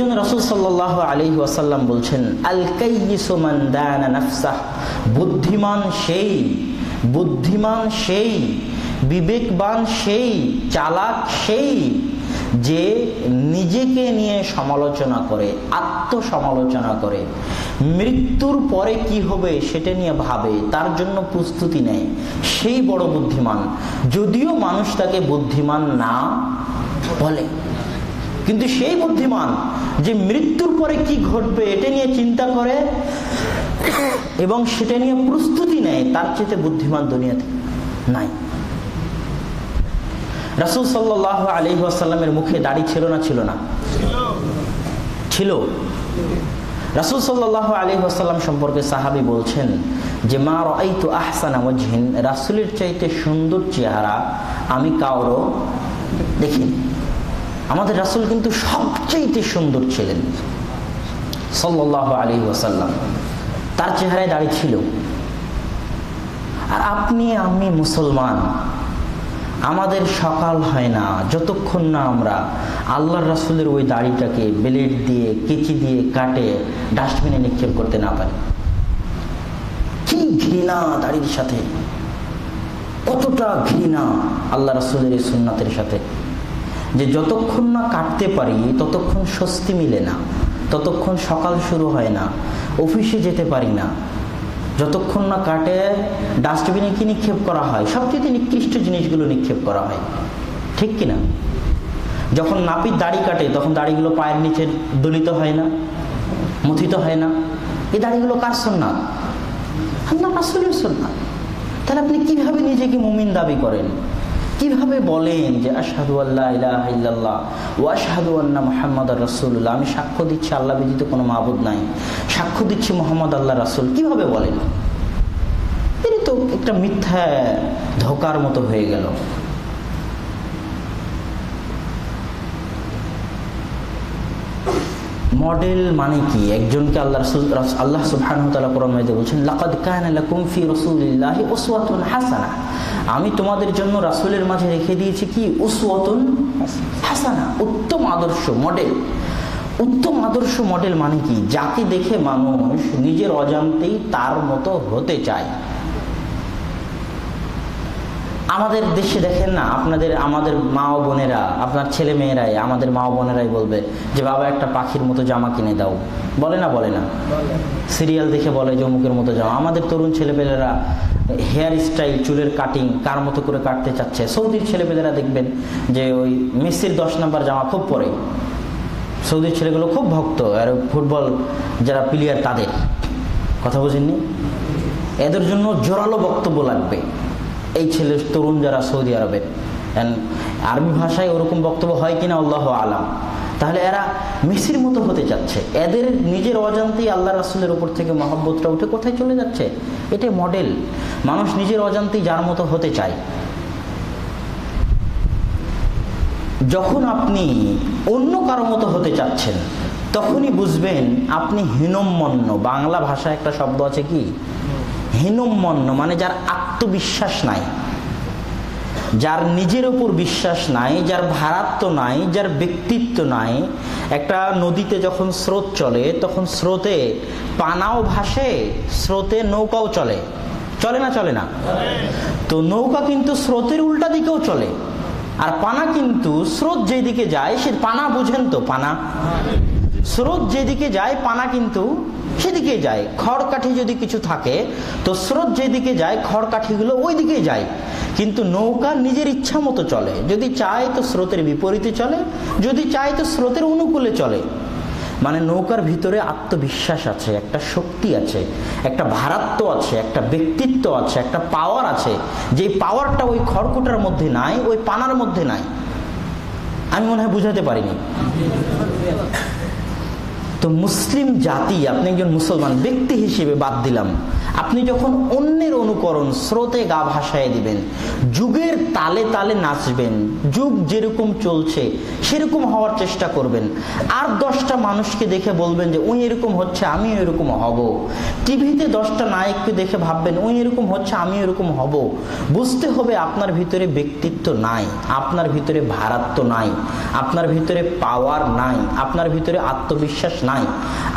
জন্য রাসূল সাল্লাল্লাহু আলাইহি ওয়াসাল্লাম বলছেন, আল কাইয়িসু মান দানা নাফসাহ, বুদ্ধিমান সেই, বিবেকবান সেই, চালাক সেই যে নিজেকে নিয়ে সমালোচনা করে, আত্মসমালোচনা করে, মৃত্যুর পরে কি হবে সেটা নিয়ে ভাবে, তার জন্য প্রস্তুতি নেয়, সেই বড় বুদ্ধিমান। যদিও মানুষ তাকে বুদ্ধিমান না বলে, কিন্তু সেই বুদ্ধিমান যে মৃত্যুর পরে কি ঘটবে এটা নিয়ে চিন্তা করে এবং সেটা নিয়ে প্রস্তুতি নেয়, তার চেয়ে বুদ্ধিমান দুনিয়াতে নাই। রাসূল সাল্লাল্লাহু আলাইহি ওয়াসাল্লামের মুখে দাড়ি ছিল না? ছিল। রাসূল সাল্লাল্লাহু আলাইহি ওয়াসাল্লাম সম্পর্কে সাহাবী বলছেন যে, মা রাআইতু আহসানা ওয়াজহিন, রাসূলের চাইতে সুন্দর চেহারা আমি কারো দেখিনি। আমাদের রাসূল কিন্তু সবচেয়ে সুন্দর ছিলেন সাল্লাল্লাহু আলাইহি ওয়াসাল্লাম, তার চেহারায় দাড়ি ছিল। আর আপনি আমি মুসলমান, আমাদের সকাল হয় না যতক্ষণ না আমরা আল্লাহর রাসূলের ওই দাড়িটাকে ব্লেড দিয়ে, কেচি দিয়ে কাটে ডাস্টবিনে নিক্ষেপ করতে না পারি। কি ঘৃণা দাড়ির সাথে, কতটা ঘৃণা আল্লাহ রাসূলের এই সুন্নাতের সাথে, যে যতক্ষণ না কাটতে পারি ততক্ষণ স্বস্তি মিলে না, ততক্ষণ সকাল শুরু হয় না, অফিসে যেতে পারি না। যতক্ষণ না কাটে ডাস্টবিনে কি নিক্ষেপ করা হয়? সবচেয়ে নিকৃষ্ট জিনিসগুলো নিক্ষেপ করা হয়, ঠিক কিনা? যখন নাপিত দাড়ি কাটে তখন দাড়িগুলো পায়ের নিচে দলিত হয় না, মথিত হয় না। এই দাড়িগুলো কার সুন্নাত? আল্লাহর রাসূলের সুন্নাত। তাহলে আপনি কিভাবে নিজেকে মুমিন দাবি করেন? কিভাবে বলেন যে আশহাদু আল্লা ইলাহা ইল্লাল্লাহ ওয়া আশহাদু আন্না মুহাম্মাদার রাসূলুল্লাহ, আমি সাক্ষ্য দিচ্ছি আল্লাহ ব্যতীত কোনো মাবুদ নাই, সাক্ষ্য দিচ্ছি মুহাম্মদ আল্লাহর রাসূল? কিভাবে বলেন? এটা তো একটা মিথ্যা ধোঁকার মতো হয়ে গেল। মডেল মানে কি? একজনকে আল্লাহ সুবহানাহু ওয়া তাআলা কোরআন মাজিদে বলেছেন, লাকাদ কানা লাকুম ফি রাসূলিল্লাহি উসওয়াতুন হাসানাহ, আমি তোমাদের জন্য রাসূলের মাঝে রেখে দিয়েছি কি? উসওয়াতুন হাসানাহ, উত্তম আদর্শ, মডেল। উত্তম আদর্শ মডেল মানে কি? যাকে দেখে মানুষ নিজের অজান্তেই তার মতো হতে চায়। আমাদের দেশে দেখেন না, আমাদের মা ও বোনেরা, আপনার ছেলে মেয়েরাই, আমাদের মা ও বোনেরাই বলবে যে বাবা একটা পাখির মতো জামা কিনে দাও, বলে না? সিরিয়াল দেখে বলে যে অমুকের মতো জামা। আমাদের তরুণ ছেলেপেলেরা হেয়ার স্টাইল, চুলের কাটিং কার মতো করে কাটতে চাচ্ছে। সৌদির ছেলেপেলেরা দেখবেন যে ওই মেসির 10 নম্বর জামা খুব পরে, সৌদির ছেলেগুলো খুব ভক্ত, আর ফুটবল যারা প্লেয়ার তাদের কথা বুঝেননি, এদের জন্য জোরালো বক্তব্য লাগবে। এই ছেলে তরুণ যারা সৌদি আরবে, আরবি ভাষায় ওরকম বক্তব্য হয় কিনা আল্লাহু আলাম। তাহলে এরা মেসির মতো হতে যাচ্ছে, এদের নিজের অজান্তেই আল্লাহ রাসূলের উপর থেকে মহব্বতটা উঠে কোথায় চলে যাচ্ছে? এটাই মডেল। মানুষ নিজের অজান্তেই যার মতো হতে চায়। যখন আপনি অন্য কারো মতো হতে চাচ্ছেন তখনই বুঝবেন আপনি হীনম্মন্য। বাংলা ভাষায় একটা শব্দ আছে কি? হীনম্মন্য, মানে যার আত্মবিশ্বাস নাই, যার নিজের উপর বিশ্বাস নাই, যার ভারাত্ম নাই, যার ব্যক্তিত্ব নাই। একটা নদীতে যখন স্রোত চলে তখন স্রোতে পানাও ভাসে, স্রোতে নৌকাও চলে, চলে না? তো নৌকা কিন্তু স্রোতের উল্টা দিকেও চলে, আর পানা কিন্তু স্রোত যেদিকে যায় সে পানা, বুঝেন তো? পানা, স্রোত যেদিকে যায় পানা কিন্তু সেদিকে যায়। খড়কাঠি যদি কিছু থাকে তো স্রোত যেদিকে যায় খড়কাঠিগুলো ওই দিকে যায়, কিন্তু নৌকা নিজের ইচ্ছা মতো চলে। যদি চায় তো স্রোতের বিপরীতে চলে, যদি চায় তো স্রোতের অনুকূলে চলে। মানে নৌকার ভিতরে আত্মবিশ্বাস আছে, একটা শক্তি আছে, একটা ভারাত্ম আছে, একটা ব্যক্তিত্ব আছে, একটা পাওয়ার আছে, যে পাওয়ারটা ওই খড়কুটার মধ্যে নাই, ওই পানার মধ্যে নাই। আমি মনে হয় বুঝাতে পারিনি। তো মুসলিম জাতি, আপনি একজন মুসলমান ব্যক্তি হিসেবে বাদ দিলাম, আপনি যখন অন্যের অনুকরণ স্রোতে গা ভাসায় দিবেন, যুগের তালে তালে নাচবেন, যুগ যেরকম চলছে সেরকম হওয়ার চেষ্টা করবেন, আর 10টা মানুষকে দেখে বলবেন যে ওই এরকম হচ্ছে আমি এরকম হব, টিভিতে 10টা নায়ককে দেখে ভাববেন ওই এরকম হচ্ছে আমি এরকম হব, বুঝতে হবে আপনার ভিতরে ব্যক্তিত্ব নাই, আপনার ভিতরে ভারাত্ব নাই, আপনার ভিতরে পাওয়ার নাই, আপনার ভিতরে আত্মবিশ্বাস নাই।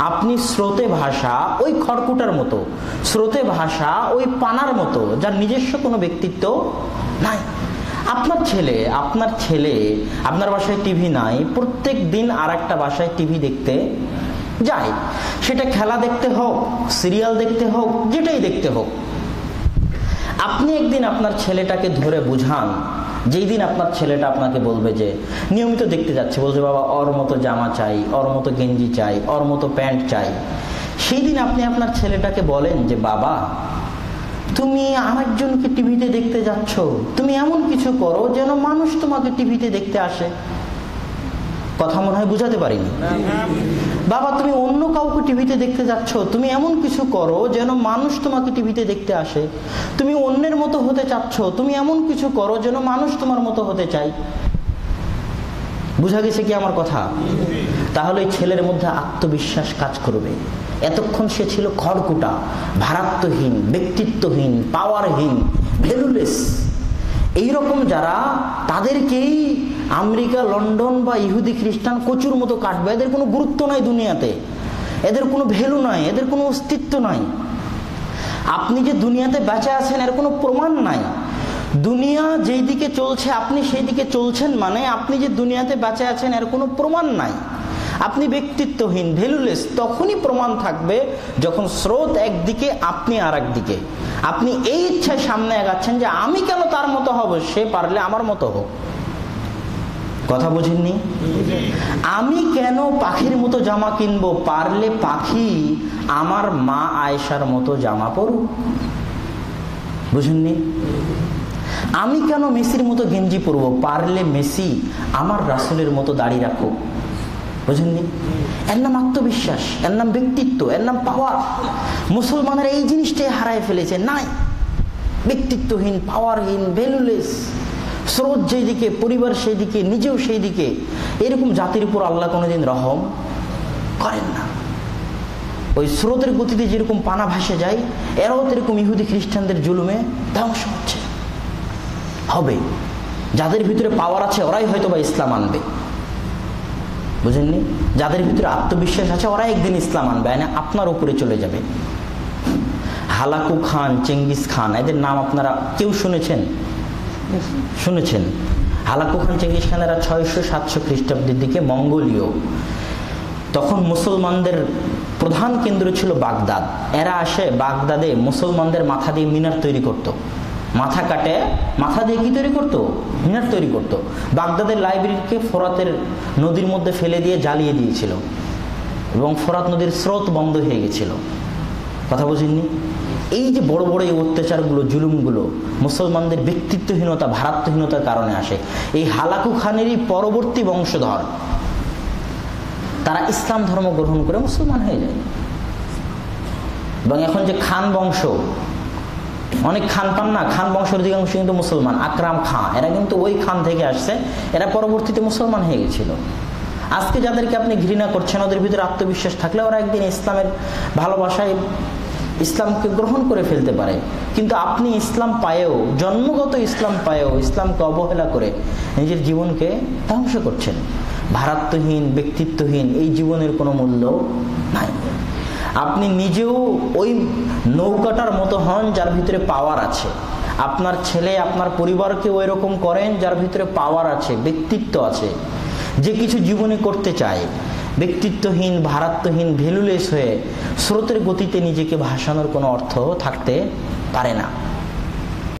আপনি স্রোতে ভাষা ওই খড়কুটার মতো, স্রোতে ভাষা ওই পানার মতো, যার নিজস্ব কোনো ব্যক্তিত্ব নাই। আপনার ছেলে আপনার বাসায় টিভি নাই, প্রত্যেক দিন আর একটা বাসায় টিভি দেখতে যায়, সেটা খেলা দেখতে হোক, সিরিয়াল দেখতে হোক, যেটাই দেখতে হোক। আপনি একদিন আপনার ছেলেটাকে ধরে বুঝান, যেই দিন আপনার ছেলেটা আপনাকে বলবে যে নিয়মিত দেখতে যাচ্ছে, বলছে বাবা ওর মতো জামা চাই, ওর মতো গেঞ্জি চাই, ওর মতো প্যান্ট চাই, সেই দিন আপনি আপনার ছেলেটাকে বলেন যে বাবা তুমি আরেকজনকে টিভিতে দেখতে যাচ্ছ, তুমি এমন কিছু করো যেন মানুষ তোমাকে টিভিতে দেখতে আসে। কথা মনে হয় বুঝাতে পারিনি। বাবা তুমি অন্য কাউকে টিভিতে দেখতে যাচ্ছ, তুমি এমন কিছু করো যেন মানুষ তোমাকে টিভিতে দেখতে আসে। তুমি অন্যের মতো হতে চাচ্ছ, তুমি এমন কিছু করো যেন মানুষ তোমার মতো হতে চায়। বুঝা গেছে কি আমার কথা? তাহলে এই ছেলের মধ্যে আত্মবিশ্বাস কাজ করবে। এতক্ষণ সে ছিল খড়কুটা, ভারাত্বহীন, ব্যক্তিত্বহীন, পাওয়ারহীন, ভ্যালুলেস। এইরকম যারা, তাদেরকেই আমেরিকা, লন্ডন বা ইহুদি খ্রিস্টান কচুর মতো কাটবে। এদের কোনো গুরুত্ব নাই দুনিয়াতে, এদের কোনো ভ্যালু নাই, এদের কোনো অস্তিত্ব নাই। আপনি যে দুনিয়াতে বেঁচে আছেন এর কোনো প্রমাণ নাই। দুনিয়া যেই দিকে চলছে আপনি সেই দিকে চলছেন, মানে আপনি যে দুনিয়াতে বেঁচে আছেন এর কোনো প্রমাণ নাই। আপনি ব্যক্তিত্বহীন, ভ্যালুলেস তখনই প্রমাণ থাকবে যখন স্রোত একদিকে, আপনি আর একদিকে। আপনি এই ইচ্ছায় সামনে এগাচ্ছেন যে আমি কেন তার মতো হব, সে পারলে আমার মতো হোক। কথা বুঝেননি? আমি কেন পাখির মতো জামা কিনবো, পারলে পাখি আমার মা আয়েশার মতো জামা পরুক। বুঝেননি? আমি কেন মেসির মতো গেঞ্জি পরবো, পারলে মেসি আমার রাসূলের মতো দাড়ি রাখুক। বুঝেননি? এর নাম আত্মবিশ্বাস, এর নাম ব্যক্তিত্ব, এর নাম পাওয়ার। মুসলমানেরা এই জিনিসটাই হারায় ফেলেছে। নাই, ব্যক্তিত্বহীন, পাওয়ারহীন, ভ্যালুলেস। স্রোত যেই দিকে, পরিবার সেই দিকে, নিজেও সেই দিকে। এরকম জাতির উপর আল্লাহ কোনোদিন রহম করেন না। ওই স্রোতের গতিতে যেরকম পানা ভাসে যায়, এরাও এরকম ইহুদি খ্রিস্টানদের জুলুমে ধ্বংস হচ্ছে। হবে, যাদের ভিতরে পাওয়ার আছে ওরাই হয়তো বা ইসলাম আনবে। বুঝেননি? যাদের ভিতরে আত্মবিশ্বাস আছে ওরা একদিন ইসলাম আনবে, আপনার উপরে চলে যাবে। হালাকু খান, চেঙ্গিস খান, এদের নাম আপনারা কেউ শুনেছেন? শুনেছেন? হালাকু খান, চেঙ্গিস খানেরা 600-700 খ্রিস্টাব্দের দিকে মঙ্গোলীয়, তখন মুসলমানদের প্রধান কেন্দ্র ছিল বাগদাদ। এরা আসে বাগদাদে মুসলমানদের মাথা দিয়ে মিনার তৈরি করত। মাথা কাটে, মাথা দিয়ে কি তৈরি করতো? মিনার তৈরি করতো। বাগদাদের লাইব্রেরিকে ফোরাতের নদীর মধ্যে ফেলে দিয়ে জ্বালিয়ে দিয়েছিল এবং ফোরাত নদীর স্রোত বন্ধ হয়ে গেছিল। কথা বুঝেননি? এই যে বড় বড় এই অত্যাচারগুলো, জুলুমগুলো মুসলমানদের ব্যক্তিত্বহীনতা, ভারাত্বহীনতার কারণে আসে। এই হালাকু খানেরই পরবর্তী বংশধর, তারা ইসলাম ধর্ম গ্রহণ করে মুসলমান হয়ে যায়। এবং এখন যে খান বংশ, অনেক খান পান না, খান বংশের অধিকাংশ কিন্তু মুসলমান। আকরাম খান, এরা কিন্তু ওই খান থেকে আসছে, এরা পরবর্তীতে মুসলমান হয়ে গেছিল। আজকে যাদেরকে আপনি ঘৃণা করছেন, ওদের ভিতরে আত্মবিশ্বাস থাকলে ওরা একদিন ইসলামের ভালোবাসায় ইসলামকে গ্রহণ করে ফেলতে পারে। কিন্তু আপনি ইসলাম পায়েও, জন্মগত ইসলাম পায়েও ইসলামকে অবহেলা করে নিজের জীবনকে ধ্বংস করছেন। ভারাত্বহীন, ব্যক্তিত্বহীন এই জীবনের কোনো মূল্য নাই। আপনি নিজেও ওই নৌকাটার মতো হন যার ভিতরে পাওয়ার আছে। আপনার ছেলে, আপনার পরিবারকে ওই রকম করেন যার ভিতরে পাওয়ার আছে, ব্যক্তিত্ব আছে, যে কিছু জীবনে করতে চায়। ব্যক্তিত্বহীন, ভারাত্বহীন, ভ্যালুলেস হয়ে স্রোতের গতিতে নিজেকে ভাসানোর কোনো অর্থ থাকতে পারে না।